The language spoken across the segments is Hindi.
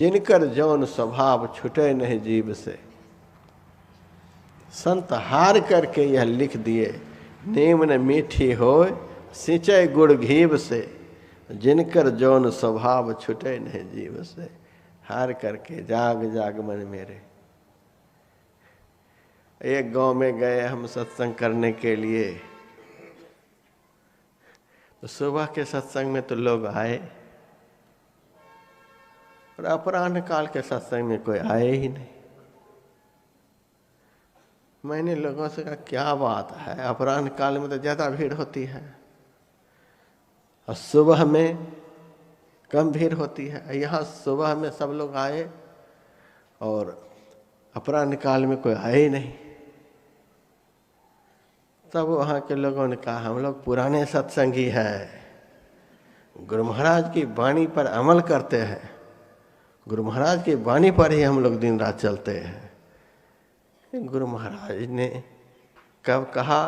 जिनकर जौन स्वभाव छूटे नहीं जीव से। संत हार करके यह लिख दिए, निम्न मीठी होय सिंचय गुड़ घीव से। जिनकर जौन स्वभाव छूटे नहीं जीव से। हार करके जाग जाग मन मेरे। एक गांव में गए हम सत्संग करने के लिए, तो सुबह के सत्संग में तो लोग आए और अपराह्न काल के सत्संग में कोई आए ही नहीं। मैंने लोगों से कहा क्या बात है, अपराह्न काल में तो ज्यादा भीड़ होती है और सुबह में कम भीड़ होती है। यहाँ सुबह में सब लोग आए और अपराह्न काल में कोई आए ही नहीं। तब वहाँ के लोगों ने कहा हम लोग पुराने सत्संगी हैं, गुरु महाराज की वाणी पर अमल करते हैं, गुरु महाराज की वाणी पर ही हम लोग दिन रात चलते हैं। गुरु महाराज ने कब कहा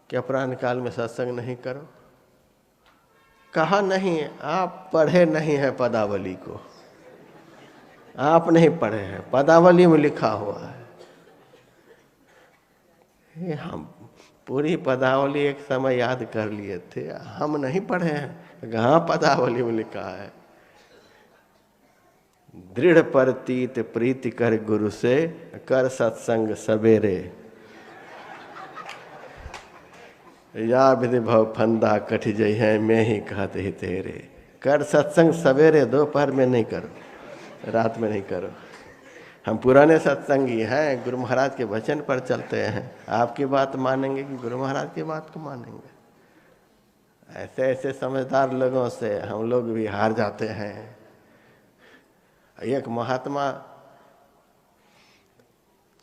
कि अपराह्न काल में सत्संग नहीं करो? कहा नहीं, आप पढ़े नहीं है पदावली को, आप नहीं पढ़े हैं, पदावली में लिखा हुआ है। हम पूरी पदावली एक समय याद कर लिए थे, हम नहीं पढ़े हैं। कहाँ पदावली में लिखा है, दृढ़ प्रतीत प्रीति कर गुरु से, कर सत्संग सवेरे। या विधि भव फंदा कठ जई है, मैं ही कहते ही तेरे। कर सत्संग सवेरे, दोपहर में नहीं करो, रात में नहीं करो। हम पुराने सत्संगी हैं, गुरु महाराज के वचन पर चलते हैं। आपकी बात मानेंगे कि गुरु महाराज की बात को मानेंगे? ऐसे ऐसे समझदार लोगों से हम लोग भी हार जाते हैं। एक महात्मा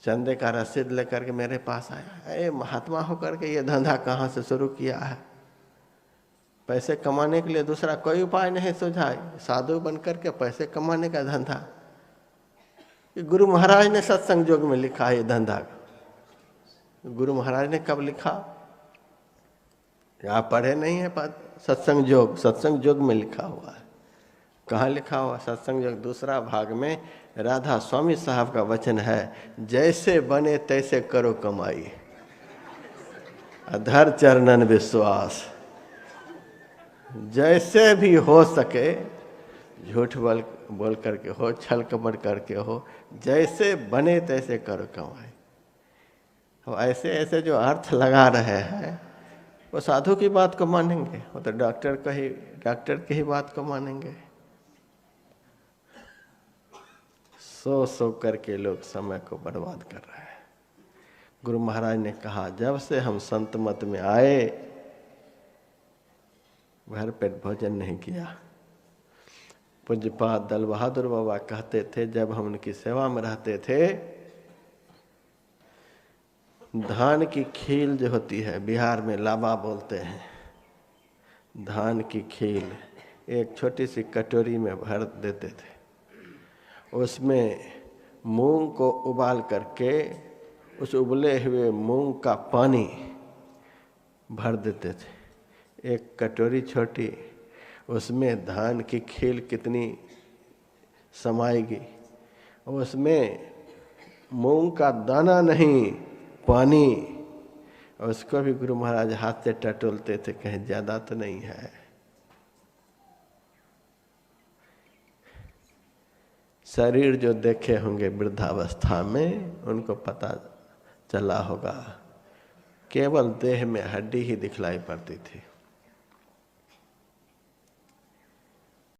चंदे का रसीद लेकर के मेरे पास आया। अरे महात्मा होकर के ये धंधा कहाँ से शुरू किया है? पैसे कमाने के लिए दूसरा कोई उपाय नहीं सुझाए, साधु बनकर के पैसे कमाने का धंधा। गुरु महाराज ने सत्संग योग में लिखा है ये धंधा। गुरु महाराज ने कब लिखा? आप पढ़े नहीं है सत्संग योग? सत्संग योग में लिखा हुआ है। कहाँ लिखा हुआ? सत्संग योग दूसरा भाग में राधा स्वामी साहब का वचन है, जैसे बने तैसे करो कमाई, अधर चरणन विश्वास। जैसे भी हो सके, झूठ बोल करके हो, छल कपट करके हो, जैसे बने तैसे करो कमाई। तो ऐसे ऐसे जो अर्थ लगा रहे हैं वो साधु की बात को मानेंगे? वो तो डॉक्टर की ही बात को मानेंगे। सो करके लोग समय को बर्बाद कर रहे हैं। गुरु महाराज ने कहा जब से हम संत मत में आए, भर पेट भोजन नहीं किया। पूज्यपाद दल बहादुर बाबा कहते थे, जब हम उनकी सेवा में रहते थे, धान की खील जो होती है, बिहार में लाबा बोलते हैं, धान की खील एक छोटी सी कटोरी में भर देते थे। उसमें मूंग को उबाल करके उस उबले हुए मूंग का पानी भर देते थे। एक कटोरी छोटी, उसमें धान की खील कितनी समाएगी? उसमें मूंग का दाना नहीं, पानी। उसको भी गुरु महाराज हाथ से टटोलते थे, कहीं ज्यादा तो नहीं है। शरीर जो देखे होंगे वृद्धावस्था में, उनको पता चला होगा केवल देह में हड्डी ही दिखलाई पड़ती थी।